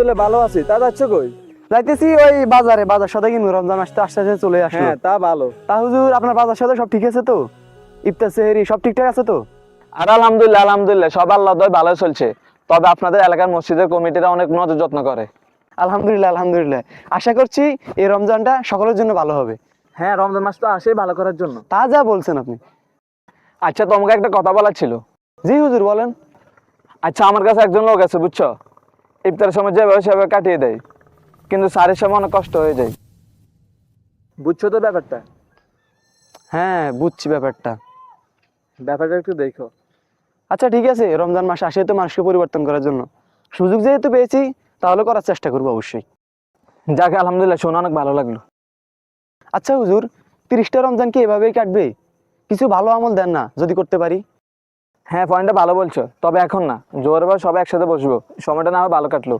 আসলে ভালো আছি। তা যাচ্ছ কই? যাইতেছি ওই বাজারে, বাজার সদাই কিনবো, রমজান মাসটা আস্তে আস্তে চলে আসলো। হ্যাঁ, তা ভালো। তা হুজুর আপনার বাজার সদাই সব ঠিক আছে তো? ইফতার সেহরি সব ঠিকঠাক আছে তো? আর আলহামদুলিল্লাহ আলহামদুলিল্লাহ সব আল্লাহ দয় ভালো চলছে। তবে আপনাদের এলাকার মসজিদের কমিটিরা অনেক নজর যত্ন করে। আলহামদুলিল্লাহ আলহামদুলিল্লাহ, আশা করছি এই রমজানটা সকলের জন্য ভালো হবে। হ্যাঁ, রমজান মাস তো আসেই ভালো করার জন্য। তা যা বলছেন আপনি। আচ্ছা, তোমাকে একটা কথা বলার ছিল। জি হুজুর বলেন। আচ্ছা, আমার কাছে একজন লোক আছে বুঝছো, ইফতারের সময় যেভাবে সেভাবে কাটিয়ে দেয়, কিন্তু সারের সময় অনেক কষ্ট হয়ে যায়। বুঝছো তো ব্যাপারটা? হ্যাঁ বুঝছি ব্যাপারটা। ব্যাপারটা একটু দেখো। আচ্ছা ঠিক আছে, রমজান মাস আসে তো মানুষকে পরিবর্তন করার জন্য, সুযোগ যেহেতু পেয়েছি তাহলে করার চেষ্টা করবো অবশ্যই। যাকে আলহামদুলিল্লাহ শুনে অনেক ভালো লাগলো। আচ্ছা হুজুর, 30টা রমজান কি এভাবেই কাটবে? কিছু ভালো আমল দেন না যদি করতে পারি। হ্যাঁ, পয়েন্টটা ভালো বলছো, তবে এখন না, জোর এবার সবাই একসাথে বসবো, সময়টা না হয় ভালো কাটলো।